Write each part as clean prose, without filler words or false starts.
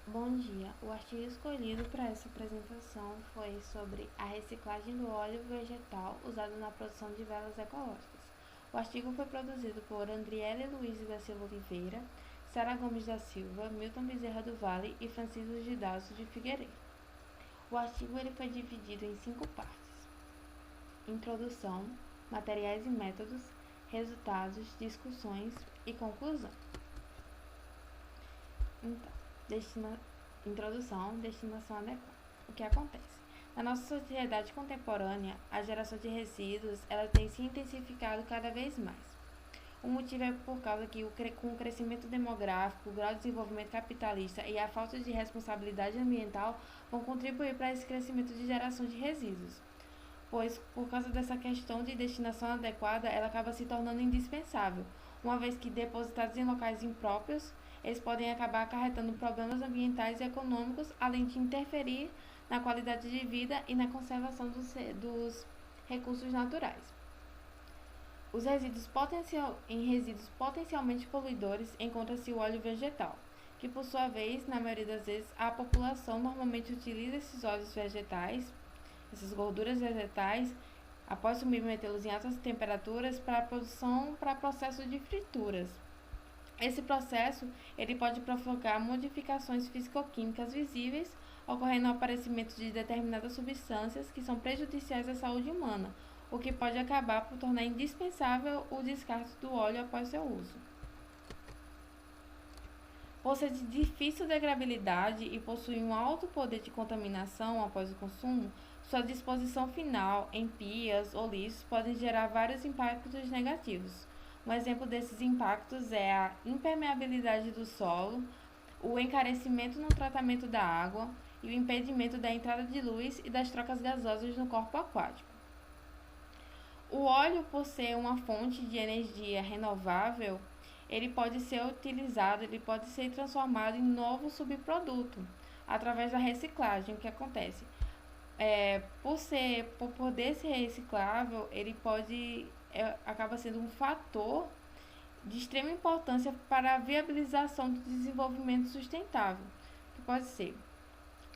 Bom dia. O artigo escolhido para essa apresentação foi sobre a reciclagem do óleo vegetal usado na produção de velas ecológicas. O artigo foi produzido por Andriele Luiz da Silva Oliveira, Sara Gomes da Silva, Milton Bezerra do Vale e Francisco Gidasso de Figueiredo. O artigo foi dividido em 5 partes: introdução, materiais e métodos, resultados, discussões e conclusão. Então, introdução, destinação adequada. O que acontece? Na nossa sociedade contemporânea, a geração de resíduos ela tem se intensificado cada vez mais. O motivo é por causa que, com o crescimento demográfico, o grau de desenvolvimento capitalista e a falta de responsabilidade ambiental vão contribuir para esse crescimento de geração de resíduos, pois, por causa dessa questão de destinação adequada, ela acaba se tornando indispensável, uma vez que depositados em locais impróprios, eles podem acabar acarretando problemas ambientais e econômicos, além de interferir na qualidade de vida e na conservação dos recursos naturais. Em resíduos potencialmente poluidores encontra-se o óleo vegetal, que por sua vez, na maioria das vezes, a população normalmente utiliza esses óleos vegetais, essas gorduras vegetais, após submetê-los em altas temperaturas para processo de frituras. Esse processo ele pode provocar modificações físico-químicas visíveis, ocorrendo o aparecimento de determinadas substâncias que são prejudiciais à saúde humana, o que pode acabar por tornar indispensável o descarte do óleo após seu uso. Por ser de difícil degradabilidade e possuir um alto poder de contaminação após o consumo, sua disposição final em pias ou lixos pode gerar vários impactos negativos. Um exemplo desses impactos é a impermeabilidade do solo, o encarecimento no tratamento da água e o impedimento da entrada de luz e das trocas gasosas no corpo aquático. O óleo, por ser uma fonte de energia renovável, ele pode ser utilizado, ele pode ser transformado em novo subproduto através da reciclagem. O que acontece? Por poder ser reciclável, ele acaba sendo um fator de extrema importância para a viabilização do desenvolvimento sustentável, que pode ser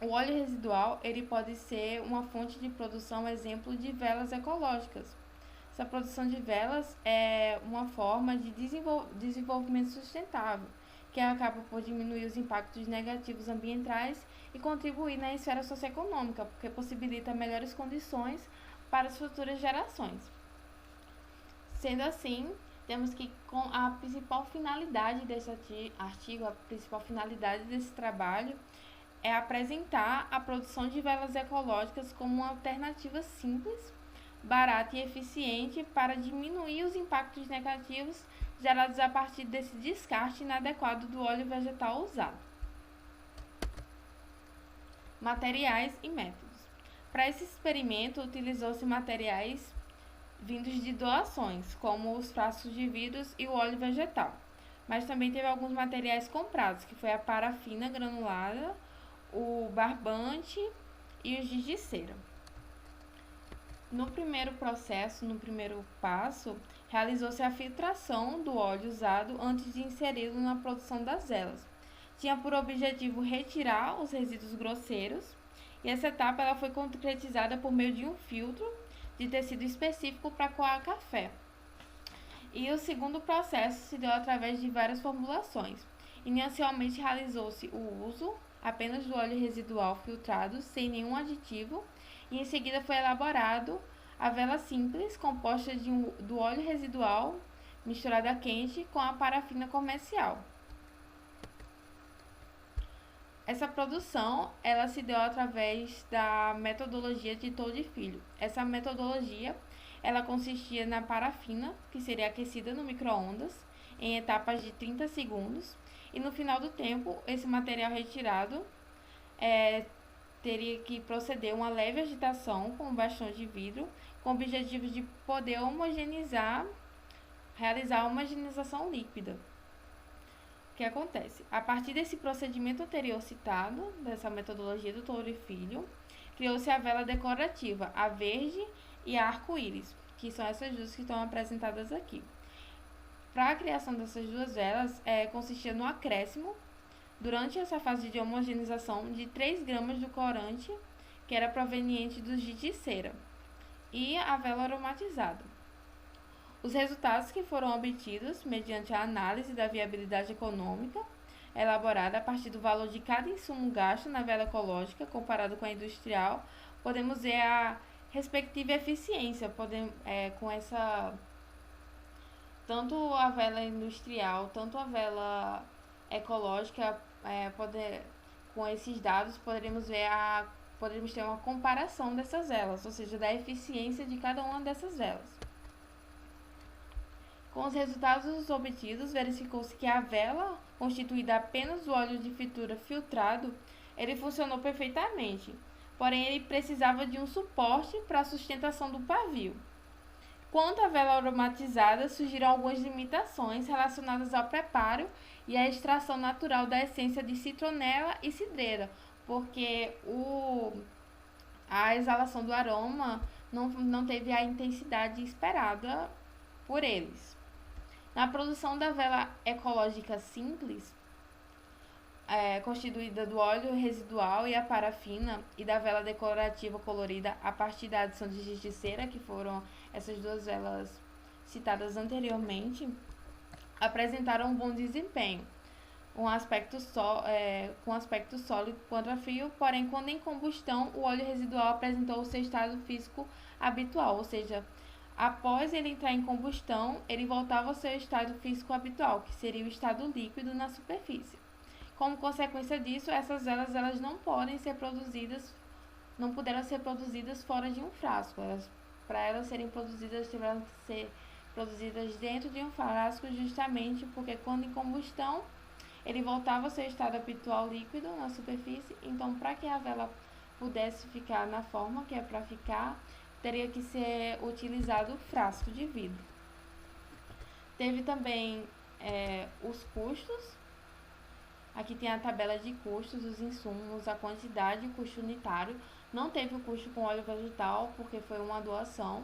o óleo residual, ele pode ser uma fonte de produção, exemplo de velas ecológicas. Essa produção de velas é uma forma de desenvolvimento sustentável, que acaba por diminuir os impactos negativos ambientais e contribuir na esfera socioeconômica, porque possibilita melhores condições para as futuras gerações. Sendo assim, temos que com a principal finalidade desse artigo, a principal finalidade desse trabalho é apresentar a produção de velas ecológicas como uma alternativa simples, barata e eficiente para diminuir os impactos negativos gerados a partir desse descarte inadequado do óleo vegetal usado. Materiais e métodos. Para esse experimento, utilizou-se materiais vindos de doações, como os frascos de vidros e o óleo vegetal. Mas também teve alguns materiais comprados, que foi a parafina granulada, o barbante e o giz de cera. No primeiro passo, realizou-se a filtração do óleo usado antes de inseri-lo na produção das velas. Tinha por objetivo retirar os resíduos grosseiros, e essa etapa ela foi concretizada por meio de um filtro de tecido específico para coar café. E o segundo processo se deu através de várias formulações. Inicialmente realizou-se o uso apenas do óleo residual filtrado, sem nenhum aditivo, e em seguida foi elaborado a vela simples, composta do óleo residual misturado a quente com a parafina comercial. Essa produção ela se deu através da metodologia de Tolde Filho. Essa metodologia ela consistia na parafina, que seria aquecida no micro-ondas em etapas de 30 segundos, e no final do tempo, esse material retirado teria que proceder uma leve agitação com um bastão de vidro, com o objetivo de poder realizar a homogeneização líquida. O que acontece? A partir desse procedimento anterior citado, dessa metodologia do Tolde Filho, criou-se a vela decorativa, a verde e a arco-íris, que são essas duas que estão apresentadas aqui. Para a criação dessas duas velas, consistia no acréscimo durante essa fase de homogeneização de 3 gramas do corante, que era proveniente do giz de cera, e a vela aromatizada. Os resultados que foram obtidos mediante a análise da viabilidade econômica, elaborada a partir do valor de cada insumo gasto na vela ecológica comparado com a industrial, podemos ver a respectiva eficiência, com essa tanto a vela industrial, tanto a vela ecológica, com esses dados poderemos ter uma comparação dessas velas, ou seja, da eficiência de cada uma dessas velas. Com os resultados obtidos, verificou-se que a vela, constituída apenas do óleo de fritura filtrado, ele funcionou perfeitamente, porém ele precisava de um suporte para a sustentação do pavio. Quanto à vela aromatizada, surgiram algumas limitações relacionadas ao preparo e à extração natural da essência de citronela e cidreira, porque a exalação do aroma não teve a intensidade esperada por eles. Na produção da vela ecológica simples, constituída do óleo residual e a parafina, e da vela decorativa colorida a partir da adição de giz de cera, que foram essas duas velas citadas anteriormente, apresentaram um bom desempenho, com aspecto sólido quanto a frio, porém, quando em combustão, o óleo residual apresentou o seu estado físico habitual, ou seja, após ele entrar em combustão, ele voltava ao seu estado físico habitual, que seria o estado líquido na superfície. Como consequência disso, essas velas elas não puderam ser produzidas fora de um frasco. Para elas serem produzidas, tiveram que ser produzidas dentro de um frasco, justamente porque quando em combustão, ele voltava ao seu estado habitual líquido na superfície. Então, para que a vela pudesse ficar na forma que é para ficar, teria que ser utilizado frasco de vidro. Teve também os custos. Aqui tem a tabela de custos, os insumos, a quantidade e o custo unitário. Não teve o custo com óleo vegetal, porque foi uma doação,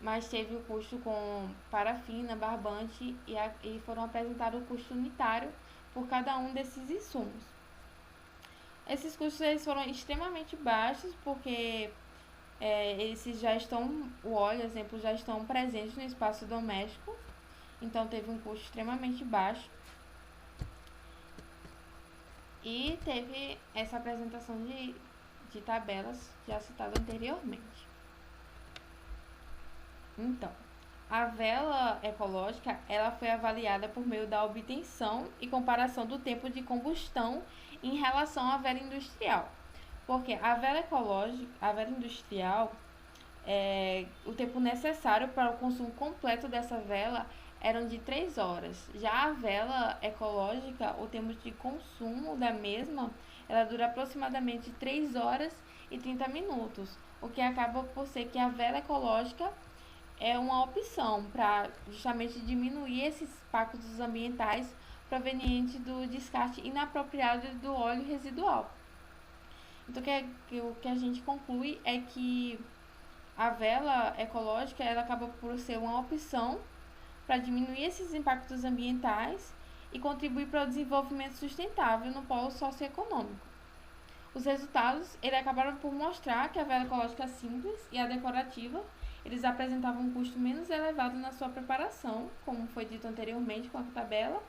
mas teve o custo com parafina, barbante e foram apresentados o custo unitário por cada um desses insumos. Esses custos eles foram extremamente baixos, porque o óleo, exemplo, já estão presentes no espaço doméstico, então teve um custo extremamente baixo. E teve essa apresentação de tabelas já citada anteriormente. Então, a vela ecológica ela foi avaliada por meio da obtenção e comparação do tempo de combustão em relação à vela industrial. Porque a vela industrial, o tempo necessário para o consumo completo dessa vela eram de 3 horas. Já a vela ecológica, o tempo de consumo da mesma, ela dura aproximadamente 3 horas e 30 minutos, o que acaba por ser que a vela ecológica é uma opção para justamente diminuir esses impactos ambientais provenientes do descarte inapropriado do óleo residual. Então, o que a gente conclui é que a vela ecológica ela acaba por ser uma opção para diminuir esses impactos ambientais e contribuir para o desenvolvimento sustentável no polo socioeconômico. Os resultados acabaram por mostrar que a vela ecológica simples e a decorativa eles apresentavam um custo menos elevado na sua preparação, como foi dito anteriormente com a tabela,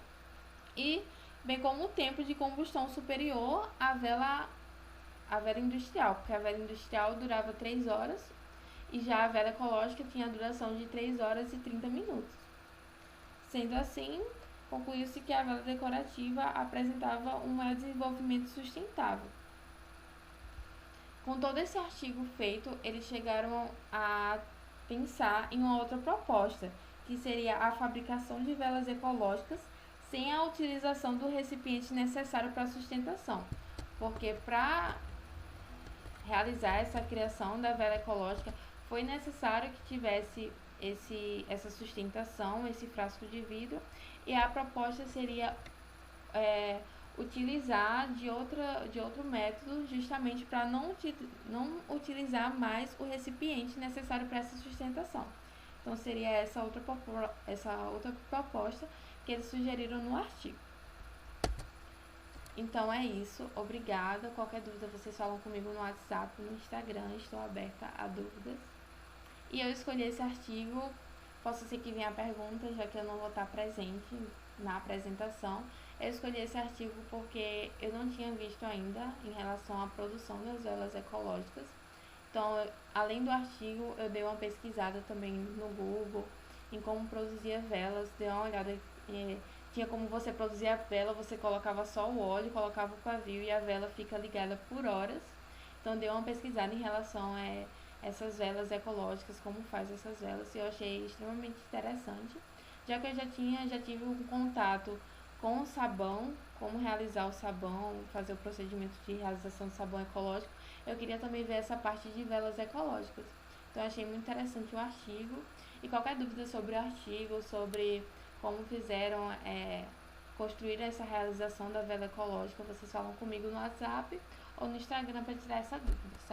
e bem como o tempo de combustão superior à vela industrial, porque a vela industrial durava 3 horas e já a vela ecológica tinha a duração de 3 horas e 30 minutos. Sendo assim, concluiu-se que a vela decorativa apresentava um maior desenvolvimento sustentável. Com todo esse artigo feito, eles chegaram a pensar em uma outra proposta, que seria a fabricação de velas ecológicas sem a utilização do recipiente necessário para a sustentação. Porque para realizar essa criação da vela ecológica, foi necessário que tivesse essa sustentação, esse frasco de vidro, e a proposta seria utilizar de outro método, justamente para não utilizar mais o recipiente necessário para essa sustentação. Então seria essa outra proposta que eles sugeriram no artigo. Então é isso, obrigada. Qualquer dúvida vocês falam comigo no WhatsApp, no Instagram, estou aberta a dúvidas. E eu escolhi esse artigo, posso ser que venha a pergunta, já que eu não vou estar presente na apresentação. Eu escolhi esse artigo porque eu não tinha visto ainda em relação à produção das velas ecológicas. Então, além do artigo, eu dei uma pesquisada também no Google em como produzia velas, dei uma olhada. Tinha como você produzir a vela, você colocava só o óleo, colocava o pavio e a vela fica ligada por horas. Então, dei uma pesquisada em relação a essas velas ecológicas, como faz essas velas, e eu achei extremamente interessante, já que eu já tive um contato com o sabão, como realizar o sabão, fazer o procedimento de realização do sabão ecológico. Eu queria também ver essa parte de velas ecológicas. Então, achei muito interessante o artigo. E qualquer dúvida sobre o artigo, sobre como fizeram, construir essa realização da vela ecológica, vocês falam comigo no WhatsApp ou no Instagram para tirar essa dúvida, certo?